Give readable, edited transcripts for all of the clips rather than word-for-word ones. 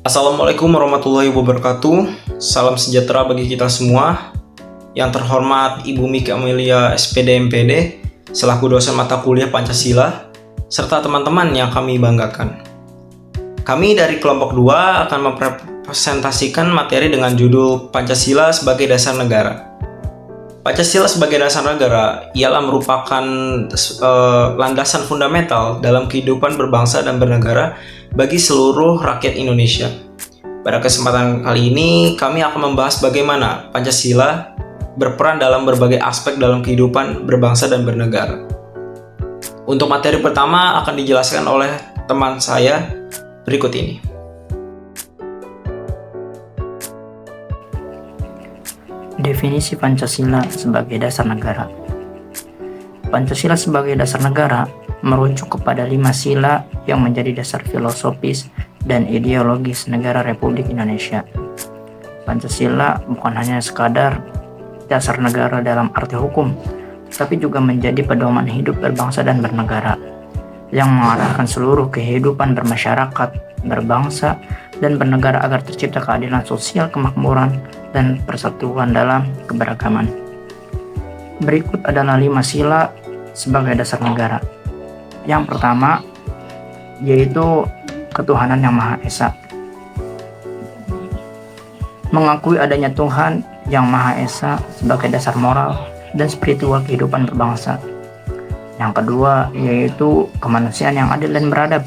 Assalamualaikum warahmatullahi wabarakatuh. Salam sejahtera bagi kita semua. Yang terhormat Ibu Miki Amelia SPD MPD selaku dosen mata kuliah Pancasila serta teman-teman yang kami banggakan. Kami dari kelompok 2 akan mempresentasikan materi dengan judul Pancasila sebagai Dasar Negara. Pancasila sebagai dasar negara ialah merupakan landasan fundamental dalam kehidupan berbangsa dan bernegara bagi seluruh rakyat Indonesia. Pada kesempatan kali ini, kami akan membahas bagaimana Pancasila berperan dalam berbagai aspek dalam kehidupan berbangsa dan bernegara. Untuk materi pertama akan dijelaskan oleh teman saya berikut ini. Definisi Pancasila sebagai dasar negara. Pancasila sebagai dasar negara merujuk kepada 5 sila yang menjadi dasar filosofis dan ideologis negara Republik Indonesia. Pancasila bukan hanya sekadar dasar negara dalam arti hukum, tapi juga menjadi pedoman hidup berbangsa dan bernegara, yang mengarahkan seluruh kehidupan bermasyarakat, berbangsa, dan bernegara agar tercipta keadilan sosial, kemakmuran, dan persatuan dalam keberagaman. Berikut adalah 5 sila sebagai dasar negara. Yang pertama yaitu ketuhanan yang Maha Esa. Mengakui adanya Tuhan yang Maha Esa sebagai dasar moral dan spiritual kehidupan berbangsa. Yang kedua yaitu kemanusiaan yang adil dan beradab.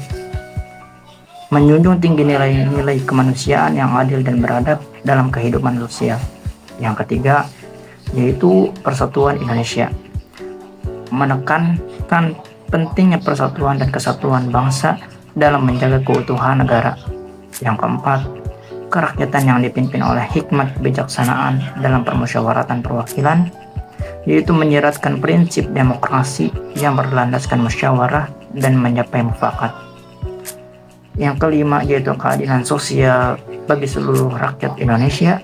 Menjunjung tinggi nilai-nilai kemanusiaan yang adil dan beradab dalam kehidupan sosial. Yang ketiga yaitu persatuan Indonesia. Menekankan pentingnya persatuan dan kesatuan bangsa dalam menjaga keutuhan negara. Yang keempat, kerakyatan yang dipimpin oleh hikmat kebijaksanaan dalam permusyawaratan perwakilan, yaitu menyeratkan prinsip demokrasi yang berlandaskan musyawarah dan mencapai mufakat. Yang kelima yaitu keadilan sosial bagi seluruh rakyat Indonesia,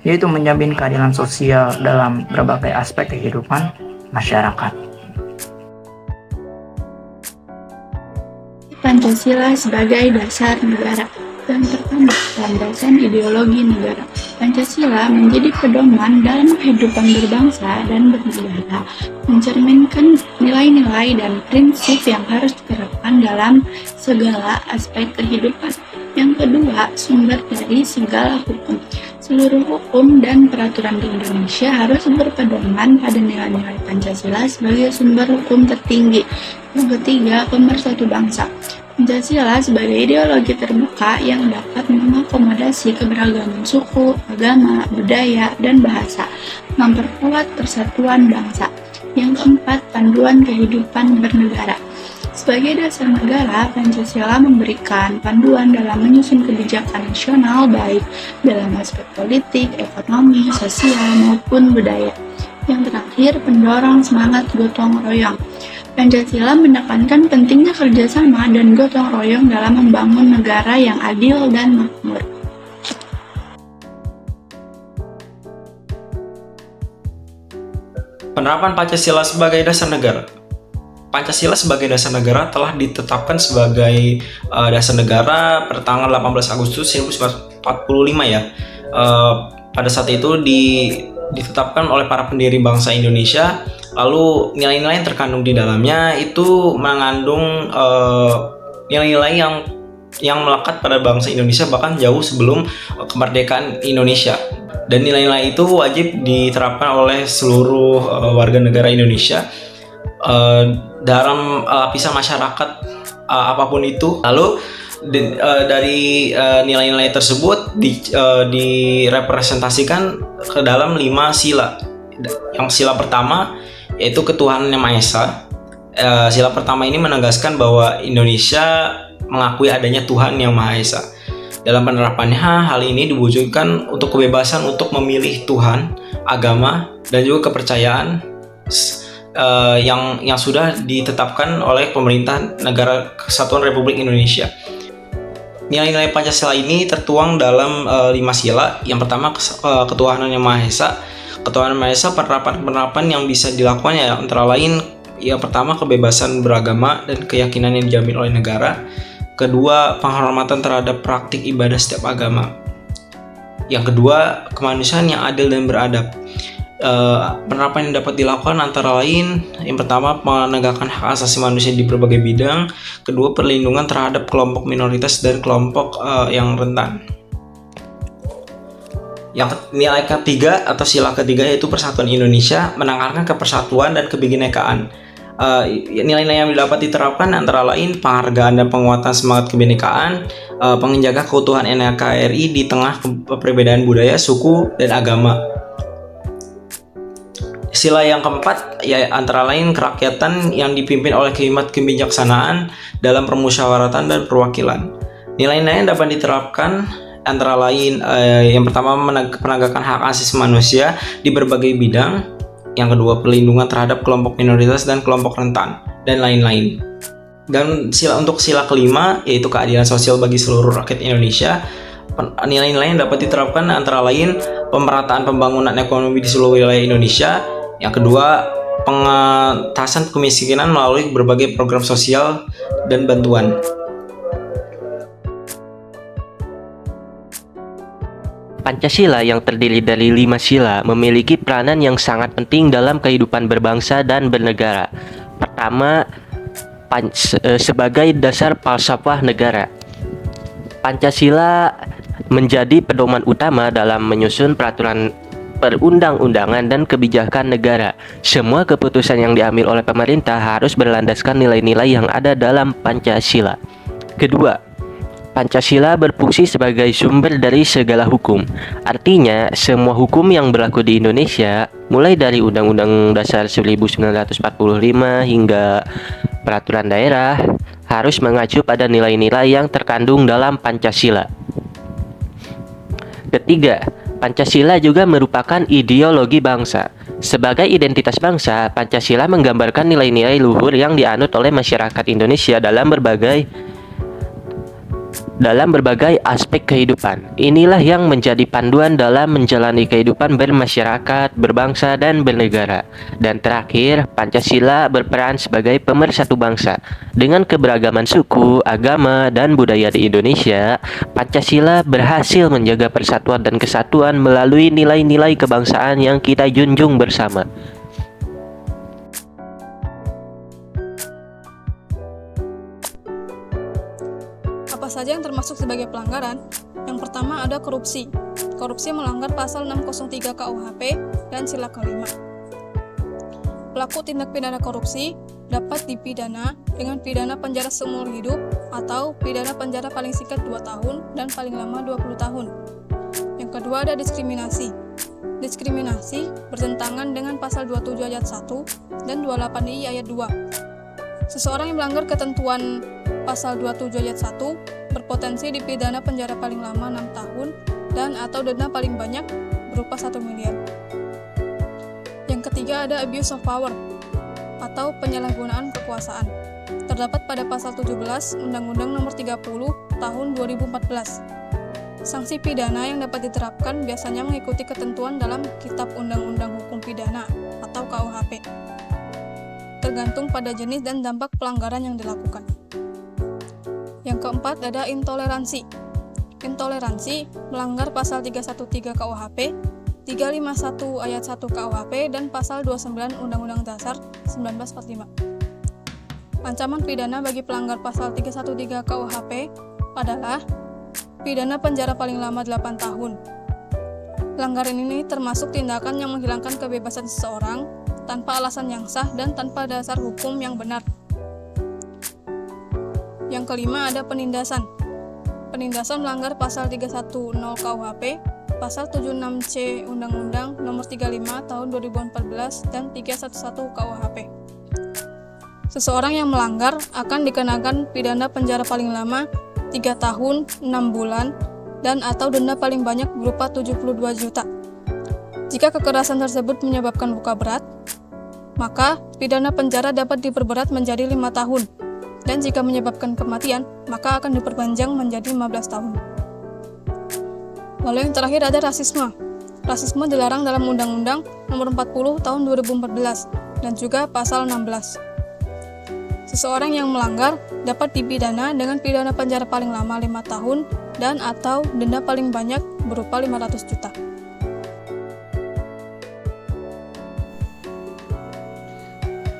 yaitu menjamin keadilan sosial dalam berbagai aspek kehidupan masyarakat. Pancasila sebagai dasar negara. Yang pertama, landasan ideologi negara. Pancasila menjadi pedoman dalam kehidupan berbangsa dan bernegara, mencerminkan nilai-nilai dan prinsip yang harus diterapkan dalam segala aspek kehidupan. Yang kedua, sumber dari segala hukum. Seluruh hukum dan peraturan di Indonesia harus berpedoman pada nilai-nilai Pancasila sebagai sumber hukum tertinggi. Yang ketiga, pemersatu bangsa. Pancasila sebagai ideologi terbuka yang dapat mengakomodasi keberagaman suku, agama, budaya, dan bahasa, memperkuat persatuan bangsa. Yang keempat, panduan kehidupan bernegara. Sebagai dasar negara, Pancasila memberikan panduan dalam menyusun kebijakan nasional baik dalam aspek politik, ekonomi, sosial, maupun budaya. Yang terakhir, pendorong semangat gotong royong. Pancasila menekankan pentingnya kerjasama dan gotong royong dalam membangun negara yang adil dan makmur. Penerapan Pancasila sebagai dasar negara. Pancasila sebagai dasar negara telah ditetapkan sebagai dasar negara pada tanggal 18 Agustus 1945 ya. Pada saat itu ditetapkan oleh para pendiri bangsa Indonesia. Lalu nilai-nilai yang terkandung di dalamnya itu mengandung nilai-nilai yang melekat pada bangsa Indonesia bahkan jauh sebelum kemerdekaan Indonesia. Dan nilai-nilai itu wajib diterapkan oleh seluruh warga negara Indonesia dalam lapisan masyarakat apapun itu. Lalu dari nilai-nilai tersebut direpresentasikan ke dalam 5 sila. Yang sila pertama yaitu ketuhanan yang Maha Esa. Sila pertama ini menegaskan bahwa Indonesia mengakui adanya Tuhan yang Maha Esa. Dalam penerapannya, hal ini diwujudkan untuk kebebasan untuk memilih Tuhan, agama, dan juga kepercayaan yang sudah ditetapkan oleh pemerintah negara Kesatuan Republik Indonesia. Nilai-nilai Pancasila ini tertuang dalam 5 sila. Yang pertama, ketuhanan yang Maha Esa. Ketuhanan Maha Esa, penerapan yang bisa dilakukan antara lain yang pertama kebebasan beragama dan keyakinan yang dijamin oleh negara. Kedua, penghormatan terhadap praktik ibadah setiap agama. Yang kedua, kemanusiaan yang adil dan beradab. Penerapan yang dapat dilakukan antara lain, yang pertama, penegakan hak asasi manusia di berbagai bidang. Kedua, perlindungan terhadap kelompok minoritas dan kelompok yang rentan. Yang nilai ketiga atau sila ketiga yaitu Persatuan Indonesia, menekankan kepersatuan dan kebinekaan. Nilai-nilai yang dapat diterapkan antara lain penghargaan dan penguatan semangat kebinekaan, menjaga keutuhan NKRI di tengah perbedaan budaya, suku, dan agama. Sila yang keempat ya antara lain kerakyatan yang dipimpin oleh hikmat kebijaksanaan dalam permusyawaratan dan perwakilan. Nilai-nilai yang dapat diterapkan antara lain yang pertama penegakan hak asasi manusia di berbagai bidang. Yang kedua, perlindungan terhadap kelompok minoritas dan kelompok rentan, dan lain-lain. Dan untuk sila kelima, yaitu keadilan sosial bagi seluruh rakyat Indonesia. Nilai-nilai yang dapat diterapkan antara lain pemerataan pembangunan ekonomi di seluruh wilayah Indonesia. Yang kedua, pengentasan kemiskinan melalui berbagai program sosial dan bantuan. Pancasila yang terdiri dari 5 sila memiliki peranan yang sangat penting dalam kehidupan berbangsa dan bernegara. Pertama, sebagai dasar falsafah negara. Pancasila menjadi pedoman utama dalam menyusun peraturan perundang-undangan dan kebijakan negara. Semua keputusan yang diambil oleh pemerintah harus berlandaskan nilai-nilai yang ada dalam Pancasila. Kedua, Pancasila berfungsi sebagai sumber dari segala hukum. Artinya, semua hukum yang berlaku di Indonesia, mulai dari Undang-Undang Dasar 1945 hingga peraturan daerah, harus mengacu pada nilai-nilai yang terkandung dalam Pancasila. Ketiga, Pancasila juga merupakan ideologi bangsa. Sebagai identitas bangsa, Pancasila menggambarkan nilai-nilai luhur yang dianut oleh masyarakat Indonesia dalam berbagai aspek kehidupan. Inilah yang menjadi panduan dalam menjalani kehidupan bermasyarakat, berbangsa, dan bernegara. Dan terakhir, Pancasila berperan sebagai pemersatu bangsa. Dengan keberagaman suku, agama, dan budaya di Indonesia, Pancasila berhasil menjaga persatuan dan kesatuan melalui nilai-nilai kebangsaan yang kita junjung bersama. Apa saja yang termasuk sebagai pelanggaran? Yang pertama ada korupsi. Korupsi melanggar pasal 603 KUHP dan sila kelima. Pelaku tindak pidana korupsi dapat dipidana dengan pidana penjara seumur hidup atau pidana penjara paling singkat 2 tahun dan paling lama 20 tahun. Yang kedua ada diskriminasi. Diskriminasi bertentangan dengan pasal 27 ayat 1 dan 28I ayat 2. Seseorang yang melanggar ketentuan pasal 27 ayat 1 berpotensi dipidana penjara paling lama 6 tahun dan atau denda paling banyak berupa 1 miliar. Yang ketiga ada abuse of power atau penyalahgunaan kekuasaan. Terdapat pada pasal 17 Undang-Undang Nomor 30 Tahun 2014. Sanksi pidana yang dapat diterapkan biasanya mengikuti ketentuan dalam Kitab Undang-Undang Hukum Pidana atau KUHP. Tergantung pada jenis dan dampak pelanggaran yang dilakukan. Yang keempat ada intoleransi. Intoleransi melanggar pasal 313 KUHP, 351 ayat 1 KUHP, dan pasal 29 Undang-Undang Dasar 1945. Ancaman pidana bagi pelanggar pasal 313 KUHP adalah pidana penjara paling lama 8 tahun. Pelanggaran ini termasuk tindakan yang menghilangkan kebebasan seseorang tanpa alasan yang sah dan tanpa dasar hukum yang benar. Yang kelima ada penindasan. Penindasan melanggar pasal 310 KUHP, pasal 76C Undang-Undang Nomor 35 Tahun 2014 dan 311 KUHP. Seseorang yang melanggar akan dikenakan pidana penjara paling lama 3 tahun, 6 bulan, dan atau denda paling banyak berupa 72 juta. Jika kekerasan tersebut menyebabkan luka berat, maka pidana penjara dapat diperberat menjadi 5 tahun. Dan jika menyebabkan kematian, maka akan diperpanjang menjadi 15 tahun. Lalu yang terakhir ada rasisme. Rasisme dilarang dalam Undang-Undang Nomor 40 Tahun 2014 dan juga pasal 16. Seseorang yang melanggar dapat dipidana dengan pidana penjara paling lama 5 tahun dan atau denda paling banyak berupa 500 juta.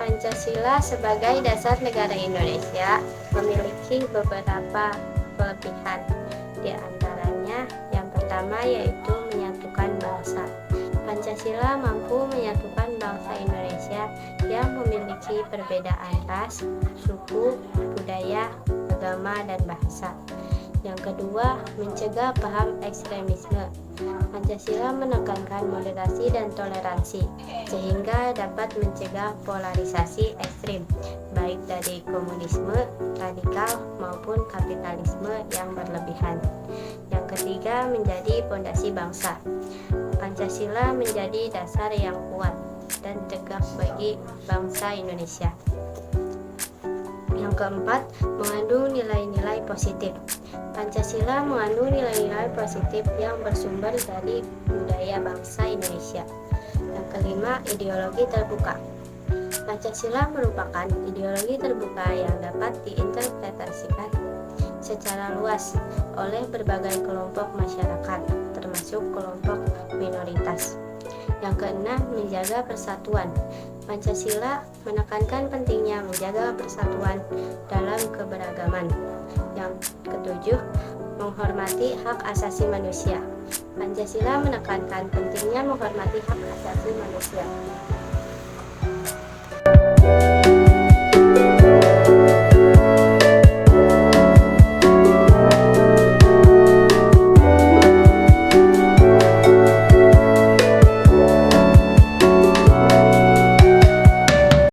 Pancasila sebagai dasar negara Indonesia memiliki beberapa kelebihan. Di antaranya, yang pertama yaitu menyatukan bangsa. Pancasila mampu menyatukan bangsa Indonesia yang memiliki perbedaan ras, suku, budaya, agama, dan bahasa. Yang kedua, mencegah paham ekstremisme. Pancasila menekankan moderasi dan toleransi, sehingga dapat mencegah polarisasi ekstrim, baik dari komunisme, radikal, maupun kapitalisme yang berlebihan. Yang ketiga, menjadi pondasi bangsa. Pancasila menjadi dasar yang kuat dan tegak bagi bangsa Indonesia. Yang keempat, mengandung nilai-nilai positif. Pancasila mengandung nilai-nilai positif yang bersumber dari budaya bangsa Indonesia. Yang kelima, ideologi terbuka. Pancasila merupakan ideologi terbuka yang dapat diinterpretasikan secara luas oleh berbagai kelompok masyarakat, termasuk kelompok minoritas. Yang keenam, menjaga persatuan. Pancasila menekankan pentingnya menjaga persatuan dalam keberagaman. Yang ketujuh, menghormati hak asasi manusia. Pancasila menekankan pentingnya menghormati hak asasi manusia.